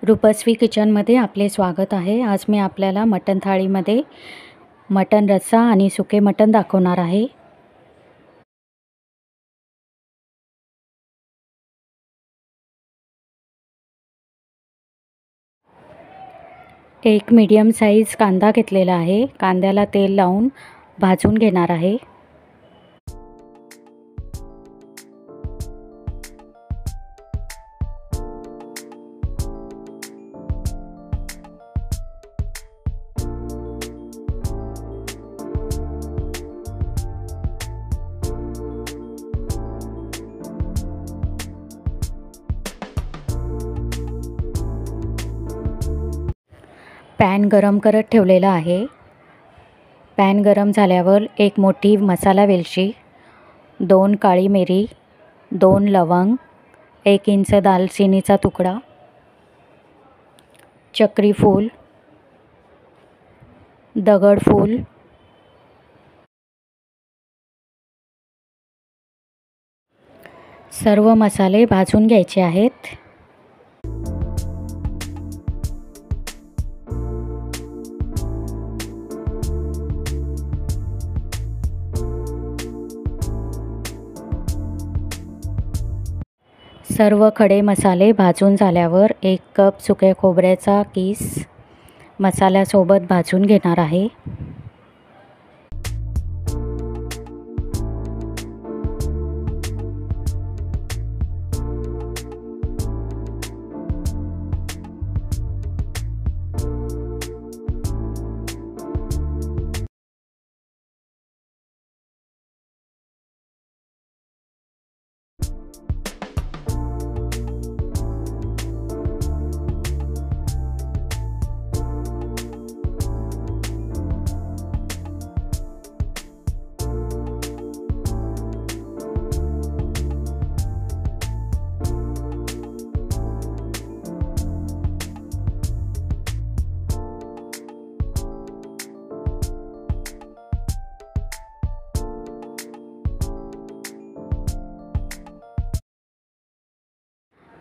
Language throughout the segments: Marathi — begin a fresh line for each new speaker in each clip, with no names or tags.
रूपश्री किचनमध्ये आपले स्वागत आहे। आज मी आपल्याला मटण थाळीमध्ये मटण रस्सा आणि सुके मटण दाखवणार आहे। एक मीडियम साईज कांदा घेतलेला आहे। कांद्याला तेल लावून भाजून घेणार आहे। पॅन गरम करत ठेवलेला आहे। पॅन गरम झाल्यावर एक मोठी मसाला वेलची, 2 काळी मिरी, 2 लवंग, 1 इंच दालचिनीचा तुकडा, चक्री फूल, दगडफूल, सर्व मसाले भाजून घ्यायचे आहेत। सर्व खडे मसाले भाजून झाल्यावर 1 कप सुक्या खोबऱ्याचा कीस मसाल्यासोबत भाजून घेणार आहे।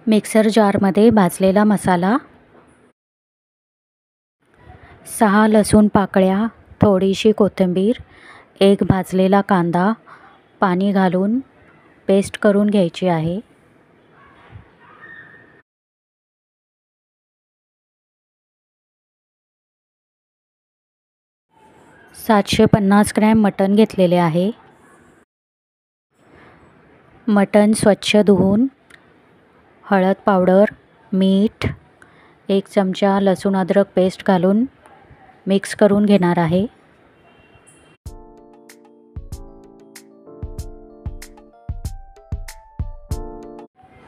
मिक्सर जारमध्ये भाजलेला मसाला, 6 लसूण पाकळ्या, थोडीशी कोथिंबीर, 1 भाजलेला कांदा पाणी घालून पेस्ट करून घ्यायची आहे। $750 ग्रॅम मटण घेतलेले आहे। मटण स्वच्छ धुवून हळद पावडर, मीठ, 1 चमचा लसूण अद्रक पेस्ट घालून मिक्स करून घेणार आहे।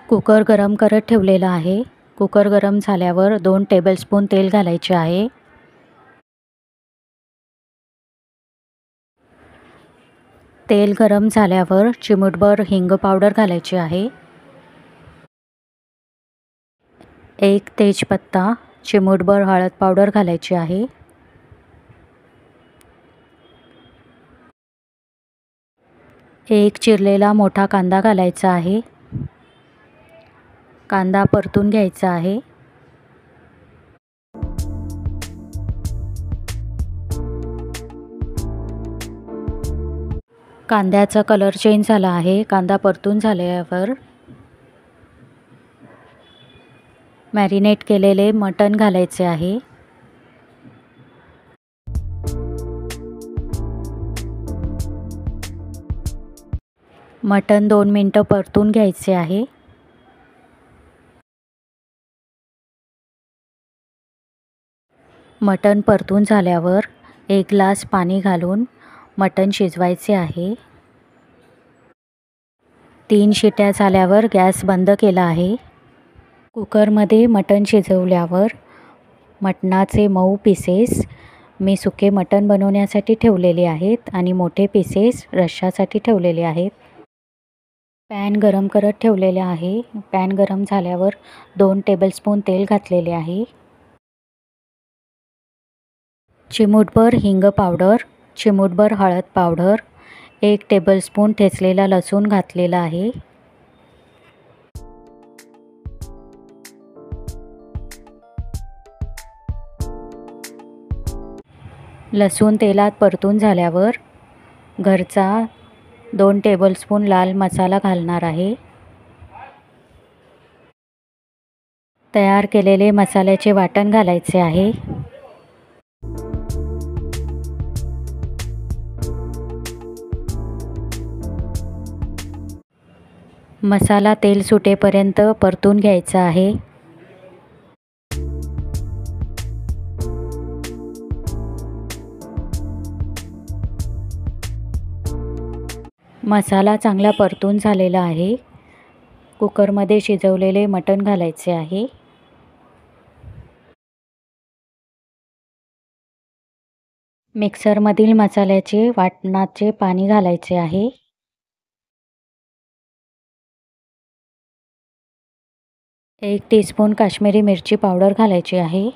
कुकर गरम करत ठेवलेला आहे। कुकर गरम झाल्यावर 2 टेबलस्पून तेल घालायचे आहे। तेल गरम झाल्यावर चिमूटभर हिंग पावडर घालायची आहे। 1 तेजपत्ता, चिमूटभर हळद पावडर घालायची आहे। एक चिरलेला मोठा कांदा घालायचा आहे। कांदा परतून घ्यायचा आहे। कांद्याचा कलर चेंज झाला आहे। कांदा परतून झाल्यावर मॅरिनेट केलेले मटण घालायचे आहे। मटण 2 मिनिटं परतून घ्यायचे आहे। मटण परतून झाल्यावर 1 ग्लास पाणी घालून मटण शिजवायचे आहे। 3 शिट्या झाल्यावर गॅस बंद केला आहे। कुकरमध्ये मटण शिजवल्यावर मटणाचे मऊ पीसेस मी सुके मटण बनवण्यासाठी ठेवलेले आहेत आणि मोठे पीसेस रश्श्यासाठी ठेवलेले आहेत। पॅन गरम करत ठेवलेले आहे। पॅन गरम झाल्यावर 2 टेबलस्पून तेल घातलेले आहे। चिमूटभर हिंग पावडर, चिमूटभर हळद पावडर, 1 टेबलस्पून ठेचलेला लसूण घातलेला आहे। लसूण तेलात परतून झाल्यावर घरचा 2 टेबलस्पून लाल मसाला घालणार आहे. तयार केलेले मसाल्याचे वाटण घालायचे आहे. मसाला तेल सुटेपर्यंत परतून घ्यायचा आहे. मसाला चांगला परतून झालेला आहे. कुकरमध्ये शिजवलेले मटण घालायचे आहे. मिक्सरमधील मसाल्याचे वाटणाचे पाणी घालायचे आहे. एक टीस्पून काश्मीरी मिरची पावडर घालायची आहे.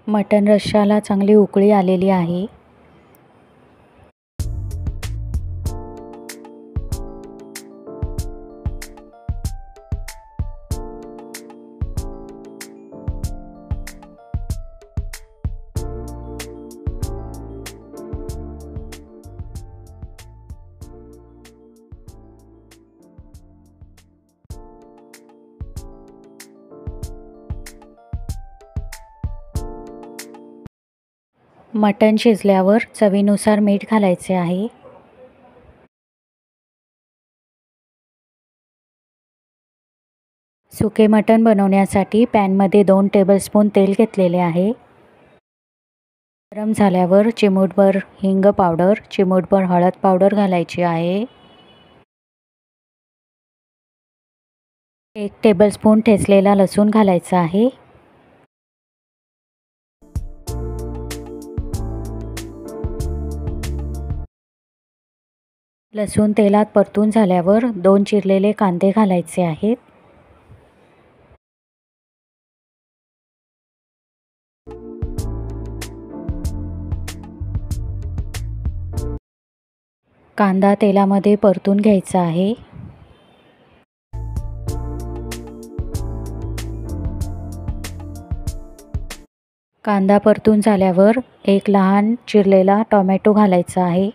मटण रश्श्याला चांगली उकळी आलेली आहे. मटण शिजल्यावर चवीनुसार मीठ घालायचे आहे. सुके मटण बनवण्यासाठी पॅनमध्ये 2 टेबलस्पून तेल घेतलेले आहे. गरम झाल्यावर चिमूटभर हिंग पावडर, चिमूटभर हळद पावडर घालायची आहे. 1 टेबलस्पून ठेचलेला लसूण घालायचा आहे. लसूण तेलात परतून झाल्यावर 2 चिरलेले कांदे घालायचे आहेत. कांदा तेलामध्ये परतून घ्यायचा आहे. कांदा परतून झाल्यावर 1 लहान चिरलेला टोमॅटो घालायचा आहे.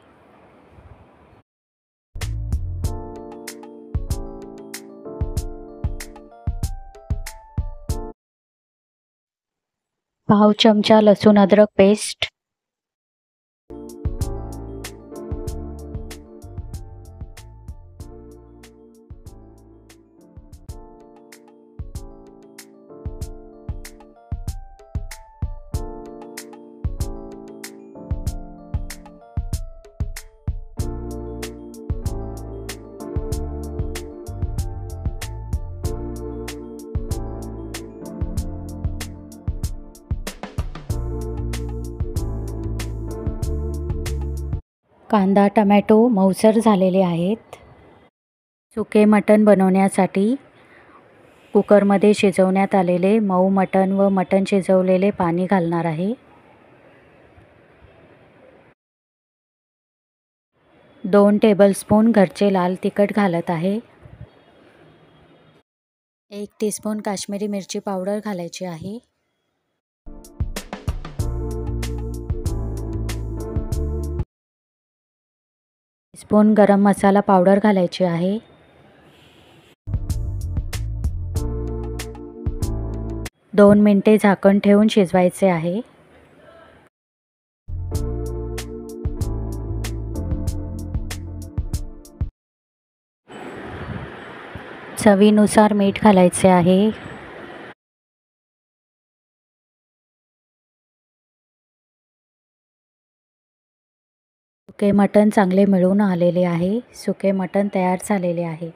पाव चमचा लसूण अद्रक पेस्ट, कांदा टमॅटो मऊसर झालेले आहेत. सुके मटण बनवण्यासाठी कुकरमध्ये शिजवण्यात आलेले मऊ मटण व मटण शिजवलेले पाणी घालणार आहे. 2 टेबलस्पून घरचे लाल तिखट घालत आहे. 1 टीस्पून काश्मीरी मिरची पावडर घालायची आहे. स्पून गरम मसाला पावडर घालायची आहे. 2 मिनिटे झाकण ठेवून शिजवायचे आहे. चवीनुसार मीठ घालायचे आहे. सुके मटण चांगले मिळून आलेले आहे. सुके मटण तयार झालेले आहे.